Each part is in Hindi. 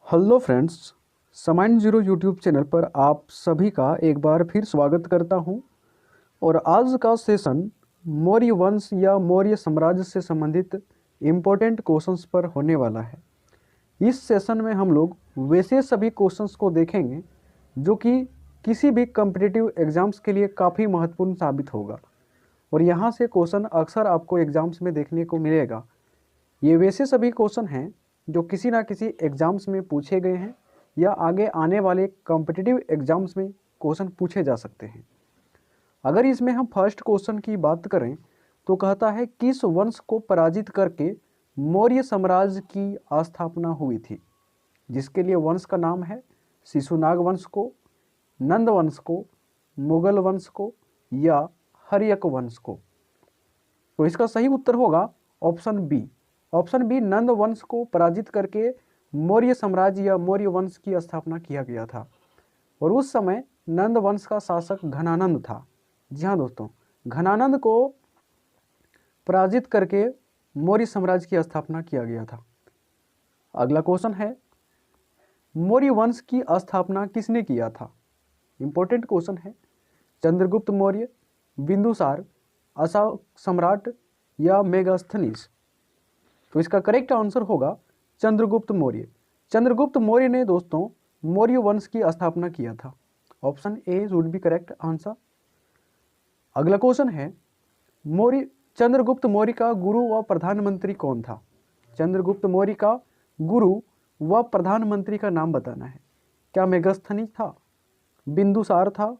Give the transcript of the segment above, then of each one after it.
हेलो फ्रेंड्स, समाइन जीरो यूट्यूब चैनल पर आप सभी का एक बार फिर स्वागत करता हूं। और आज का सेशन मौर्य वंश या मौर्य साम्राज्य से संबंधित इम्पोर्टेंट क्वेश्चंस पर होने वाला है। इस सेशन में हम लोग वैसे सभी क्वेश्चंस को देखेंगे जो कि किसी भी कम्पिटिटिव एग्जाम्स के लिए काफ़ी महत्वपूर्ण साबित होगा और यहाँ से क्वेश्चन अक्सर आपको एग्जाम्स में देखने को मिलेगा। ये वैसे सभी क्वेश्चन हैं जो किसी ना किसी एग्ज़ाम्स में पूछे गए हैं या आगे आने वाले कॉम्पिटिटिव एग्ज़ाम्स में क्वेश्चन पूछे जा सकते हैं। अगर इसमें हम फर्स्ट क्वेश्चन की बात करें तो कहता है किस वंश को पराजित करके मौर्य साम्राज्य की स्थापना हुई थी, जिसके लिए वंश का नाम है शिशुनाग वंश को, नंद वंश को, मुगल वंश को या हर्यक वंश को। तो इसका सही उत्तर होगा ऑप्शन बी। ऑप्शन बी, नंद वंश को पराजित करके मौर्य साम्राज्य या मौर्य वंश की स्थापना किया गया था। और उस समय नंद वंश का शासक घनानंद था। जी हाँ दोस्तों, घनानंद को पराजित करके मौर्य साम्राज्य की स्थापना किया गया था। अगला क्वेश्चन है, मौर्य वंश की स्थापना किसने किया था? इंपॉर्टेंट क्वेश्चन है। चंद्रगुप्त मौर्य, बिंदुसार, अशोक सम्राट या मेगास्थनीज? तो इसका करेक्ट आंसर होगा चंद्रगुप्त मौर्य। चंद्रगुप्त मौर्य ने दोस्तों मौर्य वंश की स्थापना किया था। Option A would be correct answer. अगला क्वेश्चन है, चंद्रगुप्त मौर्य का गुरु व प्रधानमंत्री कौन था? चंद्रगुप्त मौर्य का गुरु व प्रधानमंत्री का नाम बताना है। क्या मेगास्थनीज था, बिंदुसार था,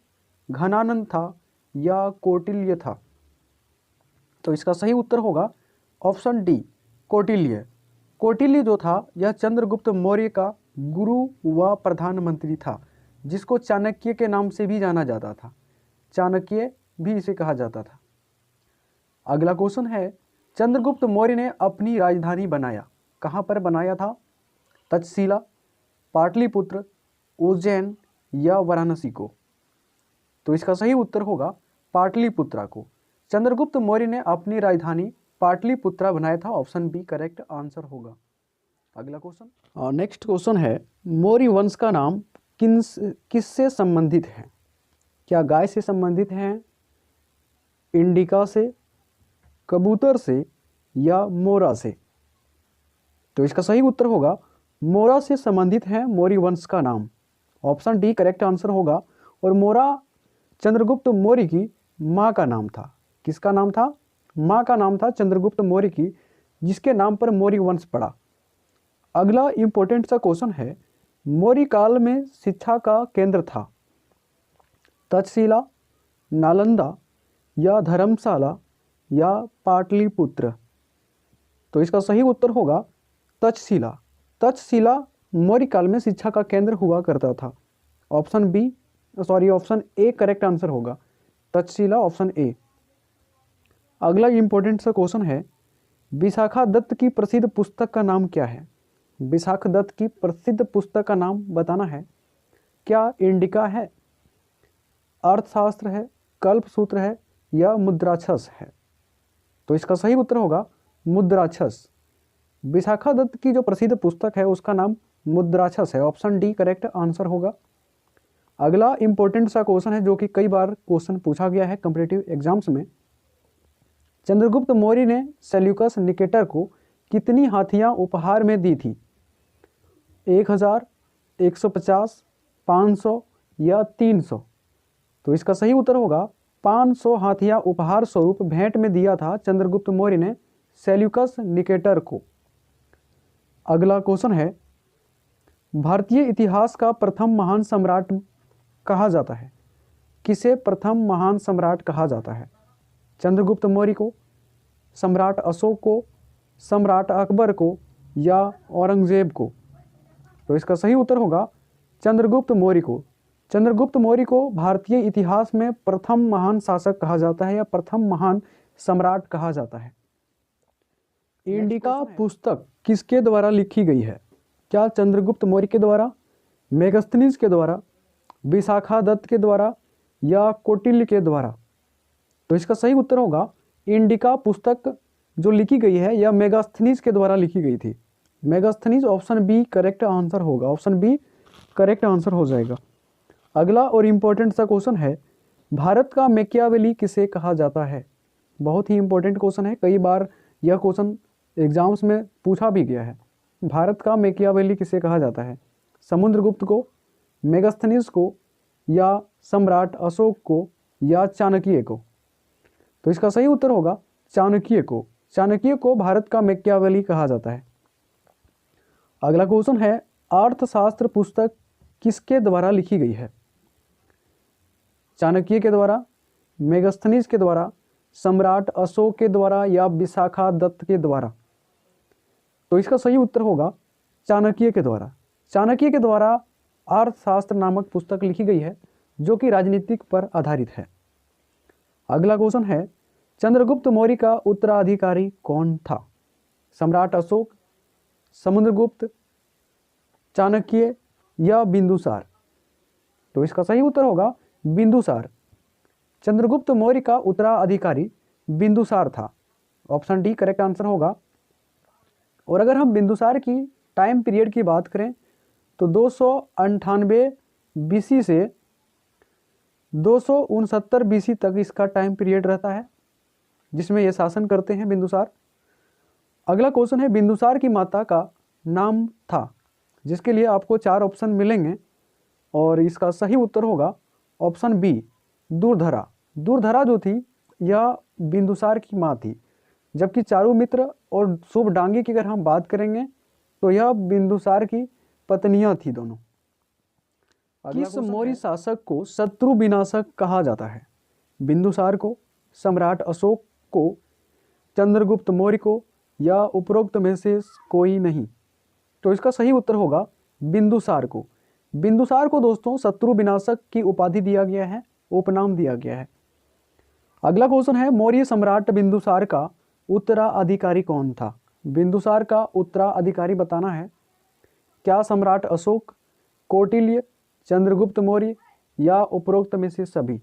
घनानंद था या कौटिल्य था? तो इसका सही उत्तर होगा ऑप्शन डी, कौटिल्य। कौटिल्य जो था यह चंद्रगुप्त मौर्य का गुरु व प्रधानमंत्री था, जिसको चाणक्य के नाम से भी जाना जाता था। चाणक्य भी इसे कहा जाता था। अगला क्वेश्चन है, चंद्रगुप्त मौर्य ने अपनी राजधानी बनाया, कहाँ पर बनाया था? तक्षशिला, पाटलिपुत्र, उज्जैन या वाराणसी को? तो इसका सही उत्तर होगा पाटलिपुत्रा को। चंद्रगुप्त मौर्य ने अपनी राजधानी पाटलिपुत्रा बनाया था। ऑप्शन बी करेक्ट आंसर होगा। अगला क्वेश्चन, नेक्स्ट क्वेश्चन है, मौर्य वंश का नाम किससे संबंधित है? क्या गाय से संबंधित है, इंडिका से, कबूतर से या मोरा से? तो इसका सही उत्तर होगा मोरा से संबंधित है मौर्य वंश का नाम। ऑप्शन डी करेक्ट आंसर होगा। और मोरा चंद्रगुप्त मौर्य की माँ का नाम था। किसका नाम था? माँ का नाम था चंद्रगुप्त मौर्य की, जिसके नाम पर मौर्य वंश पड़ा। अगला इंपॉर्टेंट सा क्वेश्चन है, मौर्य काल में शिक्षा का केंद्र था तक्षशिला, नालंदा या धर्मशाला या पाटलिपुत्र? तो इसका सही उत्तर होगा तक्षशिला। तक्षशिला मौर्य काल में शिक्षा का केंद्र हुआ करता था। ऑप्शन ए करेक्ट आंसर होगा। Takshashila option A. अगला इंपॉर्टेंट सा क्वेश्चन है, विशाखा दत्त की प्रसिद्ध पुस्तक का नाम क्या है? विशाखा दत्त की प्रसिद्ध पुस्तक का नाम बताना है। क्या इंडिका है, अर्थशास्त्र है, कल्पसूत्र है या मुद्राक्षस है? तो इसका सही उत्तर होगा मुद्राक्षस। विशाखा दत्त की जो प्रसिद्ध पुस्तक है उसका नाम मुद्राक्षस है। ऑप्शन डी करेक्ट आंसर होगा। अगला इंपॉर्टेंट सा क्वेश्चन है जो कि कई बार क्वेश्चन पूछा गया है कॉम्पिटिटिव एग्जाम्स में। चंद्रगुप्त मौर्य ने सेल्यूकस निकेटर को कितनी हाथियां उपहार में दी थी? 1000, 150, 500 या 300? तो इसका सही उत्तर होगा 500 हाथियां उपहार स्वरूप भेंट में दिया था चंद्रगुप्त मौर्य ने सेल्यूकस निकेटर को। अगला क्वेश्चन है, भारतीय इतिहास का प्रथम महान सम्राट कहा जाता है? किसे प्रथम महान सम्राट कहा जाता है? चंद्रगुप्त मौर्य को, सम्राट अशोक को, सम्राट अकबर को या औरंगजेब को? तो इसका सही उत्तर होगा चंद्रगुप्त मौर्य को। चंद्रगुप्त मौर्य को भारतीय इतिहास में प्रथम महान शासक कहा जाता है या प्रथम महान सम्राट कहा जाता है। इंडिका पुस्तक किसके द्वारा लिखी गई है? क्या चंद्रगुप्त मौर्य के द्वारा, मेगास्थनीज के द्वारा, विशाखा दत्त के द्वारा या कौटिल्य के द्वारा? तो इसका सही उत्तर होगा इंडिका पुस्तक जो लिखी गई है यह मेगास्थनीज के द्वारा लिखी गई थी। Megasthenes option B correct answer होगा, ऑप्शन बी करेक्ट आंसर हो जाएगा। अगला और इम्पोर्टेंट सा क्वेश्चन है, भारत का मैकियावेली किसे कहा जाता है? बहुत ही इंपॉर्टेंट क्वेश्चन है, कई बार यह क्वेश्चन एग्जाम्स में पूछा भी गया है। भारत का मैकियावेली किसे कहा जाता है? समुद्रगुप्त को, मेगास्थनीज को, या सम्राट अशोक को, या चाणक्य को? तो इसका सही उत्तर होगा चाणक्य को। चाणक्य को भारत का मैकियावेली कहा जाता है। अगला क्वेश्चन है, अर्थशास्त्र पुस्तक किसके द्वारा लिखी गई है? चाणक्य के द्वारा, मेगास्थनीज के द्वारा, सम्राट अशोक के द्वारा, या विशाखा दत्त के द्वारा? तो इसका सही उत्तर होगा चाणक्य के द्वारा। चाणक्य के द्वारा अर्थशास्त्र नामक पुस्तक लिखी गई है जो कि राजनीतिक पर आधारित है। अगला क्वेश्चन है, चंद्रगुप्त मौर्य का उत्तराधिकारी कौन था? सम्राट अशोक, समुद्रगुप्त, चाणक्य, या बिंदुसार? तो इसका सही उत्तर होगा बिंदुसार। चंद्रगुप्त मौर्य का उत्तराधिकारी बिंदुसार था, ऑप्शन डी करेक्ट आंसर होगा। और अगर हम बिंदुसार की टाइम पीरियड की बात करें तो 298 बीसी से 269 बीसी तक इसका टाइम पीरियड रहता है जिसमें ये शासन करते हैं बिंदुसार। अगला क्वेश्चन है, बिंदुसार की माता का नाम था, जिसके लिए आपको 4 ऑप्शन मिलेंगे और इसका सही उत्तर होगा ऑप्शन बी दूरधरा। दूरधरा जो थी यह बिंदुसार की माँ थी, जबकि चारुमित्र और शुभडांगी की अगर हम बात करेंगे तो यह बिंदुसार की पत्नियां थी दोनों। किस मौर्य शासक को शत्रु विनाशक कहा जाता है? बिंदुसार को, सम्राट अशोक को, चंद्रगुप्त मौर्य को, या उपरोक्त में से कोई नहीं? तो इसका सही उत्तर होगा बिंदुसार को। बिंदुसार को दोस्तों शत्रु विनाशक की उपाधि दिया गया है, उपनाम दिया गया है। अगला क्वेश्चन है, मौर्य सम्राट बिंदुसार का उत्तराधिकारी कौन था? बिंदुसार का उत्तराधिकारी बताना है। क्या सम्राट अशोक, कौटिल्य, चंद्रगुप्त मौर्य, या उपरोक्त में से सभी?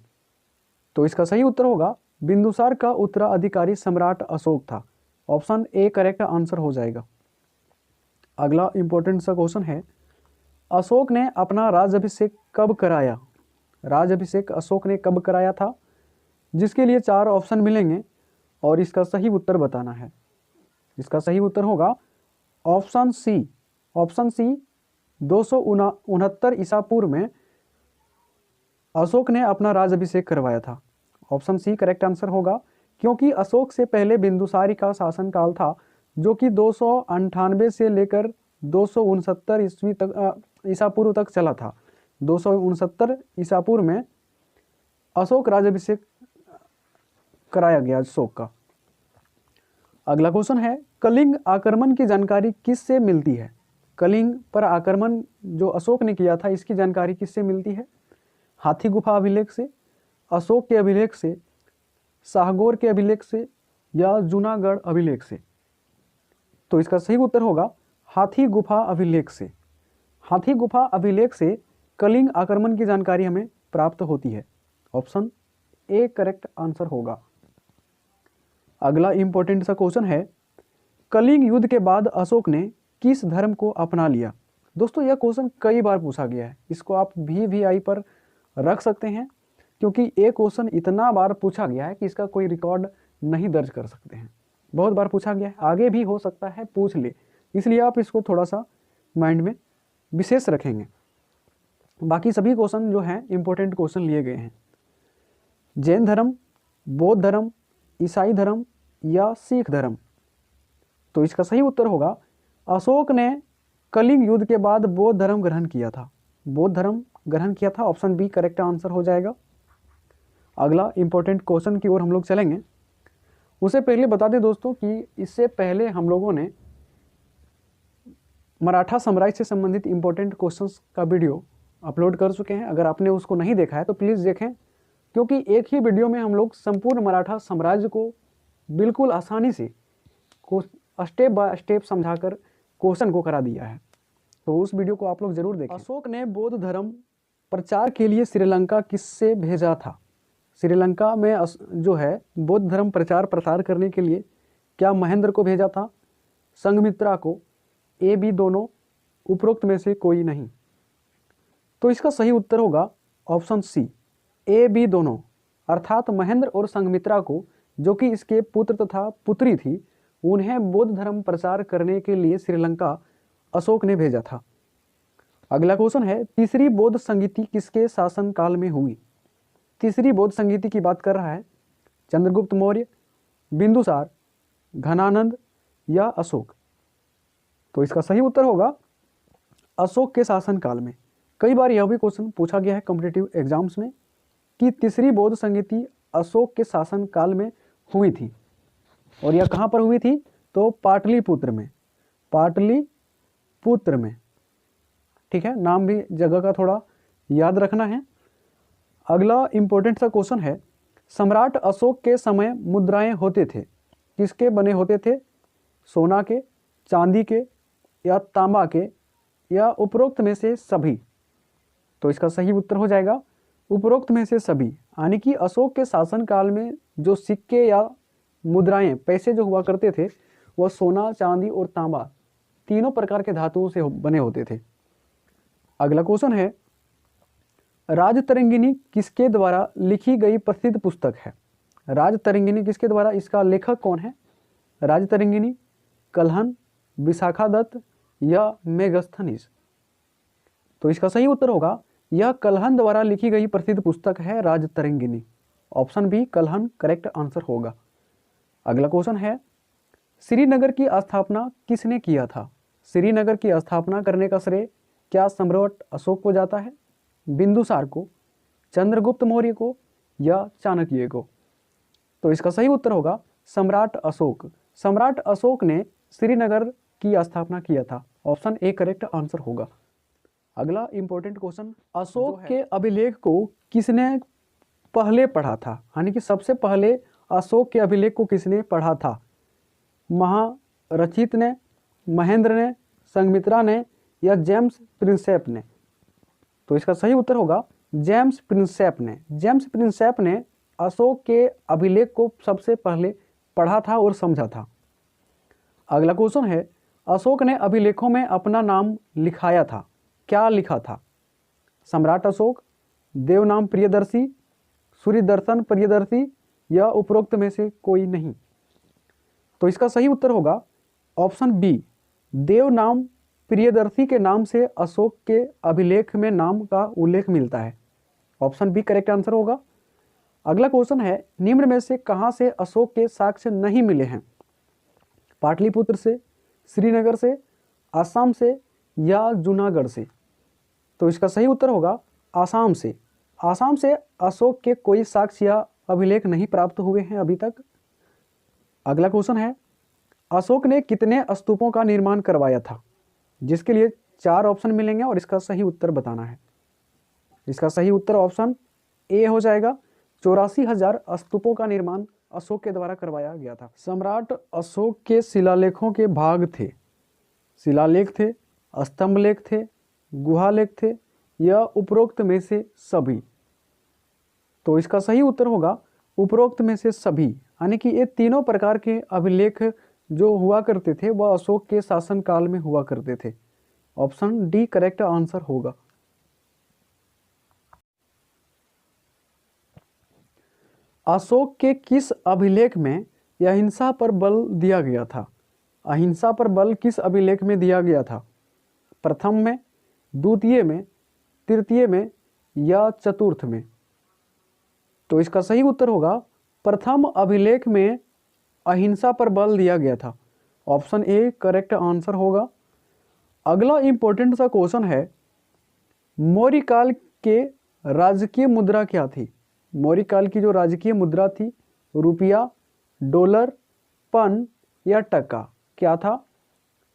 तो इसका सही उत्तर होगा बिंदुसार का उत्तराधिकारी सम्राट अशोक था, ऑप्शन ए करेक्ट आंसर हो जाएगा। अगला इंपॉर्टेंट सा क्वेश्चन है, अशोक ने अपना राज्याभिषेक कब कराया? राज्याभिषेक अशोक ने कब कराया था? जिसके लिए 4 ऑप्शन मिलेंगे और इसका सही उत्तर बताना है। इसका सही उत्तर होगा ऑप्शन सी। ऑप्शन सी 269 ईसा पूर्व में अशोक ने अपना राज्याभिषेक करवाया था, ऑप्शन सी करेक्ट आंसर होगा। क्योंकि अशोक से पहले बिंदुसारी का शासनकाल था जो कि 298 से लेकर 269 ईस्वी तक ईसा पूर्व तक चला था। 269 ईसा पूर्व में अशोक राज्याभिषेक कराया गया अशोक का। अगला क्वेश्चन है, कलिंग आक्रमण की जानकारी किससे मिलती है? कलिंग पर आक्रमण जो अशोक ने किया था इसकी जानकारी किससे मिलती है? हाथी गुफा अभिलेख से, अशोक के अभिलेख से, शाहगोर के अभिलेख से, या जूनागढ़ अभिलेख से? तो इसका सही उत्तर होगा हाथी गुफा अभिलेख से। हाथी गुफा अभिलेख से कलिंग आक्रमण की जानकारी हमें प्राप्त होती है, ऑप्शन ए करेक्ट आंसर होगा। अगला इंपॉर्टेंट सा क्वेश्चन है, कलिंग युद्ध के बाद अशोक ने किस धर्म को अपना लिया? दोस्तों यह क्वेश्चन कई बार पूछा गया है, इसको आप VVI पर रख सकते हैं क्योंकि ये क्वेश्चन इतना बार पूछा गया है कि इसका कोई रिकॉर्ड नहीं दर्ज कर सकते हैं। बहुत बार पूछा गया है, आगे भी हो सकता है पूछ ले, इसलिए आप इसको थोड़ा सा माइंड में विशेष रखेंगे। बाकी सभी क्वेश्चन जो हैं इंपॉर्टेंट क्वेश्चन लिए गए हैं। जैन धर्म, बौद्ध धर्म, ईसाई धर्म, या सिख धर्म? तो इसका सही उत्तर होगा अशोक ने कलिंग युद्ध के बाद बौद्ध धर्म ग्रहण किया था। बौद्ध धर्म ग्रहण किया था, ऑप्शन बी करेक्ट आंसर हो जाएगा। अगला इंपॉर्टेंट क्वेश्चन की ओर हम लोग चलेंगे। उससे पहले बता दें दोस्तों कि इससे पहले हम लोगों ने मराठा साम्राज्य से संबंधित इंपॉर्टेंट क्वेश्चंस का वीडियो अपलोड कर चुके हैं। अगर आपने उसको नहीं देखा है तो प्लीज़ देखें, क्योंकि एक ही वीडियो में हम लोग संपूर्ण मराठा साम्राज्य को बिल्कुल आसानी से स्टेप बाय स्टेप समझाकर क्वेश्चन को करा दिया है, तो उस वीडियो को आप लोग जरूर देखें। अशोक ने बौद्ध धर्म प्रचार के लिए श्रीलंका किससे भेजा था? श्रीलंका में जो है बौद्ध धर्म प्रचार प्रसार करने के लिए क्या महेंद्र को भेजा था, संघमित्रा को, ए बी दोनों, उपरोक्त में से कोई नहीं। तो इसका सही उत्तर होगा ऑप्शन सी, ए बी दोनों, अर्थात महेंद्र और संघमित्रा को, जो कि इसके पुत्र तथा पुत्री थी, उन्हें बौद्ध धर्म प्रचार करने के लिए श्रीलंका अशोक ने भेजा था। अगला क्वेश्चन है, तीसरी बौद्ध संगीति किसके शासनकाल में हुई? तीसरी बौद्ध संगीति की बात कर रहा है चंद्रगुप्त मौर्य, बिंदुसार, घनानंद या अशोक। तो इसका सही उत्तर होगा अशोक के शासनकाल में। कई बार यह भी क्वेश्चन पूछा गया है कॉम्पिटिटिव एग्जाम्स में कि तीसरी बौद्ध संगीति अशोक के शासनकाल में हुई थी, और यह कहाँ पर हुई थी? तो पाटलिपुत्र में, पाटलिपुत्र में। ठीक है, नाम भी जगह का थोड़ा याद रखना है। अगला इंपॉर्टेंट सा क्वेश्चन है, सम्राट अशोक के समय मुद्राएं होते थे, किसके बने होते थे? सोना के, चांदी के या तांबा के, या उपरोक्त में से सभी? तो इसका सही उत्तर हो जाएगा उपरोक्त में से सभी, यानी कि अशोक के शासनकाल में जो सिक्के या मुद्राएं, पैसे जो हुआ करते थे, वह सोना, चांदी और तांबा तीनों प्रकार के धातुओं से बने होते थे। अगला क्वेश्चन है, राजतरंगिणी किसके द्वारा लिखी गई प्रसिद्ध पुस्तक है? राजतरंगिणी किसके द्वारा, इसका लेखक कौन है? राजतरंगिणी, कल्हन, विशाखादत्त या मेगस्थनीज? तो इसका सही उत्तर होगा यह कल्हन द्वारा लिखी गई प्रसिद्ध पुस्तक है Rajatarangini. Option B Kalhana correct answer होगा। अगला क्वेश्चन है, श्रीनगर की स्थापना किसने किया था? श्रीनगर की स्थापना करने का श्रेय क्या सम्राट अशोक को जाता है, बिंदुसार को, चंद्रगुप्त मौर्य को या चाणक्य को? तो इसका सही उत्तर होगा सम्राट अशोक। सम्राट अशोक ने श्रीनगर की स्थापना किया था। ऑप्शन ए करेक्ट आंसर होगा। अगला इंपॉर्टेंट क्वेश्चन, अशोक के अभिलेख को किसने पहले पढ़ा था? यानी कि सबसे पहले अशोक के अभिलेख को किसने पढ़ा था? महारचित ने, महेंद्र ने, संघमित्रा ने या जेम्स प्रिंसेप ने? तो इसका सही उत्तर होगा जेम्स प्रिंसेप ने। जेम्स प्रिंसेप ने अशोक के अभिलेख को सबसे पहले पढ़ा था और समझा था। अगला क्वेश्चन है, अशोक ने अभिलेखों में अपना नाम लिखाया था, क्या लिखा था? सम्राट अशोक, देवनाम प्रियदर्शी, सूर्यदर्शन प्रियदर्शी या उपरोक्त में से कोई नहीं? तो इसका सही उत्तर होगा ऑप्शन बी, देवनाम प्रियदर्शी के नाम से अशोक के अभिलेख में नाम का उल्लेख मिलता है। ऑप्शन बी करेक्ट आंसर होगा। अगला क्वेश्चन है, निम्न में से कहां से अशोक के साक्ष्य नहीं मिले हैं? पाटलिपुत्र से, श्रीनगर से, असम से या जूनागढ़ से? तो इसका सही उत्तर होगा आसाम से। आसाम से अशोक के कोई साक्ष्य या अभिलेख नहीं प्राप्त हुए हैं अभी तक। अगला क्वेश्चन है, अशोक ने कितने स्तूपों का निर्माण करवाया था? जिसके लिए 4 ऑप्शन मिलेंगे और इसका सही उत्तर बताना है। इसका सही उत्तर ऑप्शन ए हो जाएगा, 84,000 स्तूपों का निर्माण अशोक के द्वारा करवाया गया था। सम्राट अशोक के शिलालेखों के भाग थे, शिलालेख थे, स्तंभलेख थे, गुहालेख थे या उपरोक्त में से सभी? तो इसका सही उत्तर होगा उपरोक्त में से सभी, यानी कि ये तीनों प्रकार के अभिलेख जो हुआ करते थे वह अशोक के शासनकाल में हुआ करते थे। ऑप्शन डी करेक्ट आंसर होगा। अशोक के किस अभिलेख में अहिंसा पर बल दिया गया था? अहिंसा पर बल किस अभिलेख में दिया गया था? प्रथम में, द्वितीय में, तृतीय में या चतुर्थ में? तो इसका सही उत्तर होगा प्रथम अभिलेख में अहिंसा पर बल दिया गया था। ऑप्शन ए करेक्ट आंसर होगा। अगला इंपॉर्टेंट सा क्वेश्चन है, मौर्य काल के राजकीय मुद्रा क्या थी? मौर्य काल की जो राजकीय मुद्रा थी, रुपया, डॉलर, पन या टका, क्या था?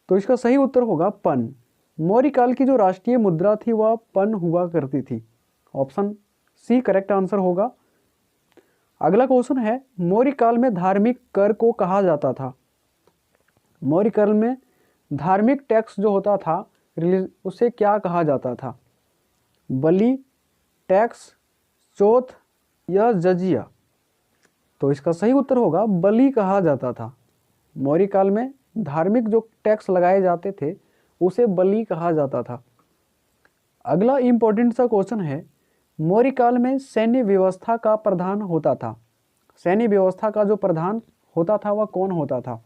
तो इसका सही उत्तर होगा पन। मौर्य काल की जो राष्ट्रीय मुद्रा थी वह पन हुआ करती थी। ऑप्शन सी करेक्ट आंसर होगा। अगला क्वेश्चन है, मौर्य काल में धार्मिक कर को कहा जाता था? मौर्य काल में धार्मिक टैक्स जो होता था उसे क्या कहा जाता था? बलि, टैक्स, चौथ या जजिया? तो इसका सही उत्तर होगा बलि कहा जाता था। मौर्य काल में धार्मिक जो टैक्स लगाए जाते थे उसे बलि कहा जाता था। अगला इंपॉर्टेंट सा क्वेश्चन है, मौर्य काल में सैन्य व्यवस्था का प्रधान होता था। सैन्य व्यवस्था का जो प्रधान होता था वह कौन होता था?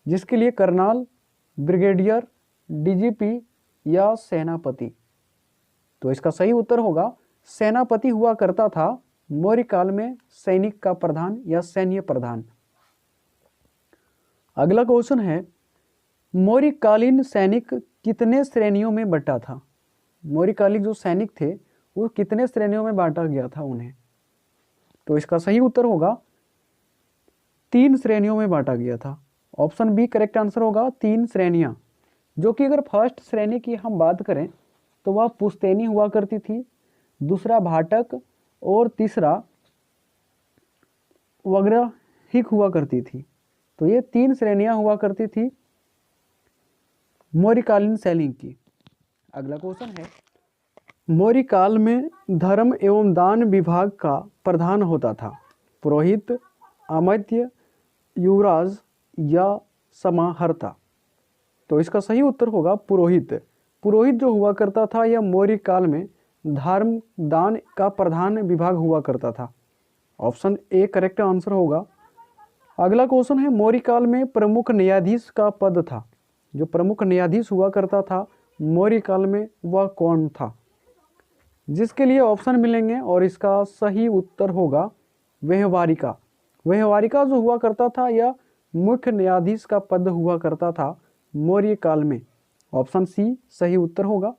जिसके लिए कर्नल, ब्रिगेडियर, डीजीपी या सेनापति। तो इसका सही उत्तर होगा सेनापति हुआ करता था मौर्य काल में सैनिक का प्रधान या सैन्य प्रधान। अगला क्वेश्चन है, मौर्यकालीन सैनिक कितने श्रेणियों में बंटा था? मौर्यकालीन जो सैनिक थे वो कितने श्रेणियों में बांटा गया था उन्हें? तो इसका सही उत्तर होगा 3 श्रेणियों में बांटा गया था। ऑप्शन बी करेक्ट आंसर होगा, 3 श्रेणियां, जो कि अगर फर्स्ट श्रेणी की हम बात करें तो वह पुश्तैनी हुआ करती थी, दूसरा भाटक और तीसरा वग्रहिक हुआ करती थी। तो ये 3 श्रेणियां हुआ करती थी मौर्यकालीन सैनिक की। अगला क्वेश्चन है, मौर्य काल में धर्म एवं दान विभाग का प्रधान होता था पुरोहित, अमात्य, युवराज या समाहर्ता। तो इसका सही उत्तर होगा पुरोहित। पुरोहित जो हुआ करता था यह मौर्य काल में धर्म दान का प्रधान विभाग हुआ करता था। ऑप्शन ए करेक्ट आंसर होगा। अगला क्वेश्चन है, मौर्य काल में प्रमुख न्यायाधीश का पद था। जो प्रमुख न्यायाधीश हुआ करता था मौर्य काल में वह कौन था? जिसके लिए ऑप्शन मिलेंगे और इसका सही उत्तर होगा व्यवहारिका। व्यवहारिका जो हुआ करता था यह मुख्य न्यायाधीश का पद हुआ करता था मौर्य काल में। ऑप्शन सी सही उत्तर होगा।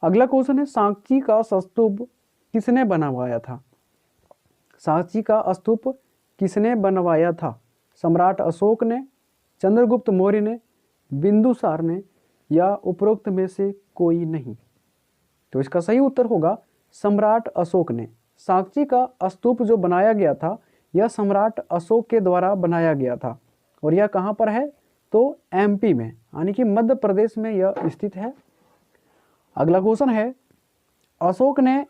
अगला क्वेश्चन है, सांची का स्तूप किसने बनवाया था? सांची का स्तूप किसने बनवाया था? सम्राट अशोक ने, चंद्रगुप्त मौर्य ने, बिंदुसार ने या उपरोक्त में से कोई नहीं? तो इसका सही उत्तर होगा सम्राट अशोक ने। सांची का स्तूप जो बनाया गया था यह सम्राट अशोक के द्वारा बनाया गया था और यह कहाँ पर है? तो एमपी में, यानी कि मध्य प्रदेश में यह स्थित है। अगला क्वेश्चन है, अशोक ने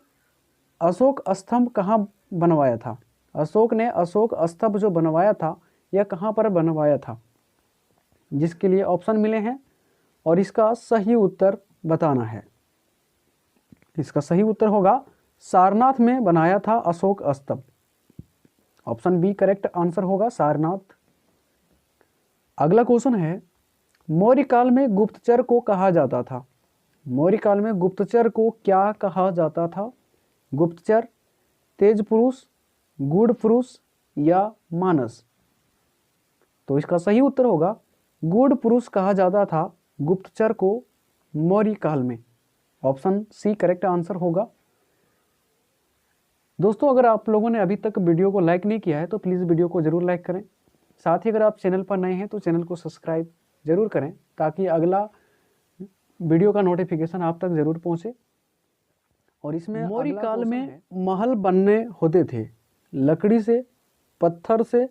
अशोक स्तंभ कहाँ बनवाया था? अशोक ने अशोक स्तंभ जो बनवाया था यह कहाँ पर बनवाया था? जिसके लिए ऑप्शन मिले हैं और इसका सही उत्तर बताना है। इसका सही उत्तर होगा सारनाथ में बनाया था अशोक स्तंभ। ऑप्शन बी करेक्ट आंसर होगा सारनाथ। अगला क्वेश्चन है, मौर्य काल में गुप्तचर को कहा जाता था। मौर्य काल में गुप्तचर को क्या कहा जाता था? गुप्तचर, तेज पुरुष, गूढ़ पुरुष या मानस? तो इसका सही उत्तर होगा गूढ़ पुरुष कहा जाता था गुप्तचर को मौर्य काल में। ऑप्शन सी करेक्ट आंसर होगा। दोस्तों, अगर आप लोगों ने अभी तक वीडियो को लाइक नहीं किया है तो प्लीज़ वीडियो को ज़रूर लाइक करें। साथ ही अगर आप चैनल पर नए हैं तो चैनल को सब्सक्राइब जरूर करें ताकि अगला वीडियो का नोटिफिकेशन आप तक जरूर पहुंचे। और इसमें मौर्य काल में महल बनने होते थे लकड़ी से, पत्थर से,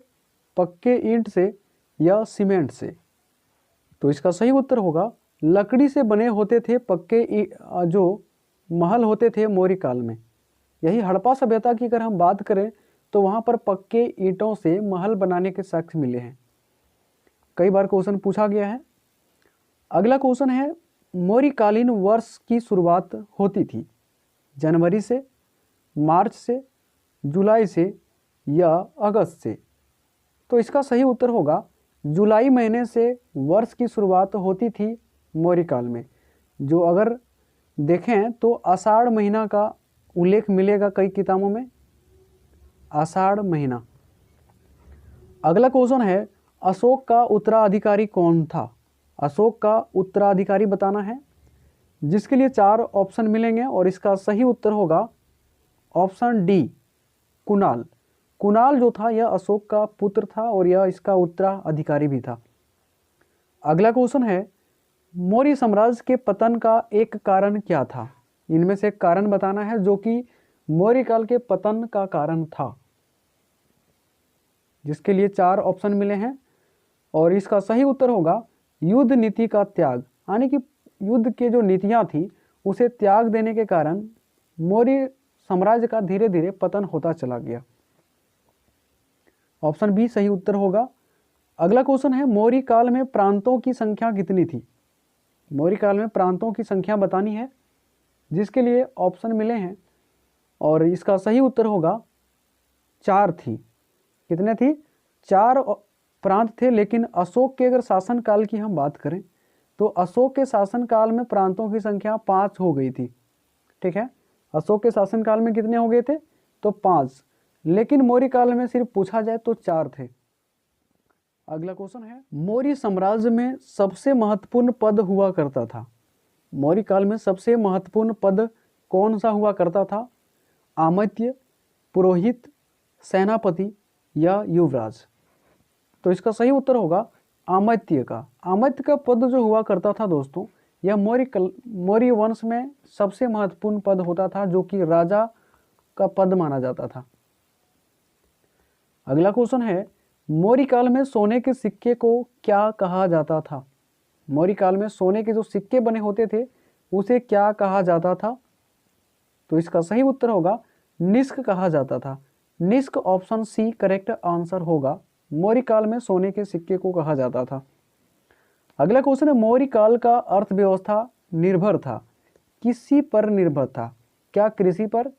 पक्के ईंट से या सीमेंट से? तो इसका सही उत्तर होगा लकड़ी से बने होते थे पक्के जो महल होते थे मौर्य काल में। यही हड़प्पा सभ्यता की अगर हम बात करें तो वहाँ पर पक्के ईंटों से महल बनाने के साक्ष्य मिले हैं। कई बार क्वेश्चन पूछा गया है। अगला क्वेश्चन है, मौर्यकालीन वर्ष की शुरुआत होती थी जनवरी से, मार्च से, जुलाई से या अगस्त से? तो इसका सही उत्तर होगा जुलाई महीने से वर्ष की शुरुआत होती थी मौर्य काल में। जो अगर देखें तो आषाढ़ महीना का उल्लेख मिलेगा कई किताबों में, आषाढ़ महीना। अगला क्वेश्चन है, अशोक का उत्तराधिकारी कौन था? अशोक का उत्तराधिकारी बताना है, जिसके लिए 4 ऑप्शन मिलेंगे और इसका सही उत्तर होगा ऑप्शन डी कुणाल। कुणाल जो था यह अशोक का पुत्र था और यह इसका उत्तराधिकारी भी था। अगला क्वेश्चन है, मौर्य साम्राज्य के पतन का एक कारण क्या था? इनमें से एक कारण बताना है जो कि मौर्य काल के पतन का कारण था, जिसके लिए 4 ऑप्शन मिले हैं और इसका सही उत्तर होगा युद्ध नीति का त्याग, यानी कि युद्ध के जो नीतियां थी उसे त्याग देने के कारण मौर्य साम्राज्य का धीरे धीरे पतन होता चला गया। ऑप्शन बी सही उत्तर होगा। अगला क्वेश्चन है, मौर्य काल में प्रांतों की संख्या कितनी थी? मौर्य काल में प्रांतों की संख्या बतानी है, जिसके लिए ऑप्शन मिले हैं, और इसका सही उत्तर होगा 4 थी। कितने थी? 4 प्रांत थे। लेकिन अशोक के अगर शासनकाल की हम बात करें तो अशोक के शासनकाल में प्रांतों की संख्या 5 हो गई थी। ठीक है, अशोक के शासनकाल में कितने हो गए थे? तो 5। लेकिन मौर्य काल में सिर्फ पूछा जाए तो 4 थे। अगला क्वेश्चन है, मौर्य साम्राज्य में सबसे महत्वपूर्ण पद हुआ करता था। मौर्य काल में सबसे महत्वपूर्ण पद कौन सा हुआ करता था? आमत्य, पुरोहित, सेनापति या युवराज? तो इसका सही उत्तर होगा आमत्य का। आमत्य का पद जो हुआ करता था दोस्तों, यह मौर्य वंश में सबसे महत्वपूर्ण पद होता था, जो कि राजा का पद माना जाता था। अगला क्वेश्चन है, मौर्य काल में सोने के सिक्के को क्या कहा जाता था? मौर्य काल में सोने के जो सिक्के बने होते थे उसे क्या कहा जाता था? तो इसका सही उत्तर होगा निष्क कहा जाता था। निष्क ऑप्शन सी करेक्ट आंसर होगा। मौर्य काल में सोने के सिक्के को कहा जाता था। अगला क्वेश्चन है, मौर्य काल का अर्थव्यवस्था निर्भर था, किसी पर निर्भर था? क्या कृषि पर,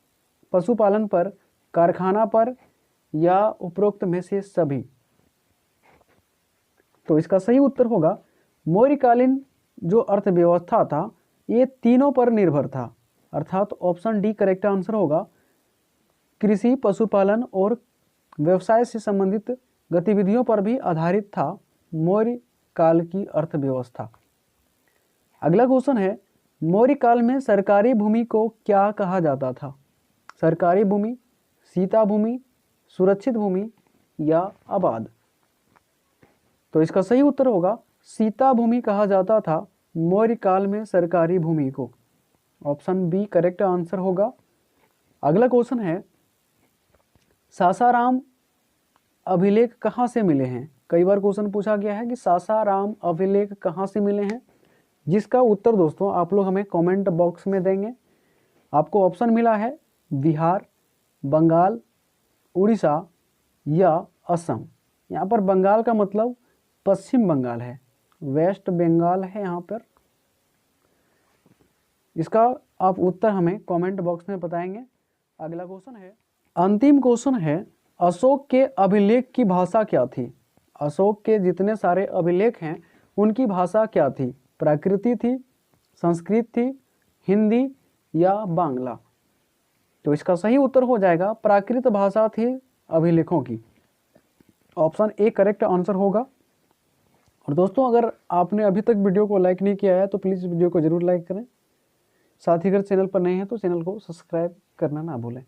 पशुपालन पर, कारखाना पर या उपरोक्त में से सभी? तो इसका सही उत्तर होगा मौर्यकालीन जो अर्थव्यवस्था था ये तीनों पर निर्भर था, अर्थात ऑप्शन डी करेक्ट आंसर होगा। कृषि, पशुपालन और व्यवसाय से संबंधित गतिविधियों पर भी आधारित था मौर्य काल की अर्थव्यवस्था। अगला क्वेश्चन है, मौर्य काल में सरकारी भूमि को क्या कहा जाता था? सरकारी भूमि, सीता भूमि, सुरक्षित भूमि या आबाद? तो इसका सही उत्तर होगा सीता भूमि कहा जाता था मौर्य काल में सरकारी भूमि को। ऑप्शन बी करेक्ट आंसर होगा। अगला क्वेश्चन है, सासाराम अभिलेख कहाँ से मिले हैं? कई बार क्वेश्चन पूछा गया है कि सासाराम अभिलेख कहाँ से मिले हैं, जिसका उत्तर दोस्तों आप लोग हमें कमेंट बॉक्स में देंगे। आपको ऑप्शन मिला है बिहार, बंगाल, उड़ीसा या असम। यहाँ पर बंगाल का मतलब पश्चिम बंगाल है, वेस्ट बंगाल है यहाँ पर। इसका आप उत्तर हमें कमेंट बॉक्स में बताएंगे। अगला क्वेश्चन है, अंतिम क्वेश्चन है, अशोक के अभिलेख की भाषा क्या थी? अशोक के जितने सारे अभिलेख हैं उनकी भाषा क्या थी? प्राकृति थी, संस्कृत थी, हिंदी या बांग्ला? तो इसका सही उत्तर हो जाएगा प्राकृत भाषा थी अभिलेखों की। ऑप्शन ए करेक्ट आंसर होगा। और दोस्तों अगर आपने अभी तक वीडियो को लाइक नहीं किया है तो प्लीज़ वीडियो को ज़रूर लाइक करें। साथ ही अगर चैनल पर नए हैं तो चैनल को सब्सक्राइब करना ना भूलें।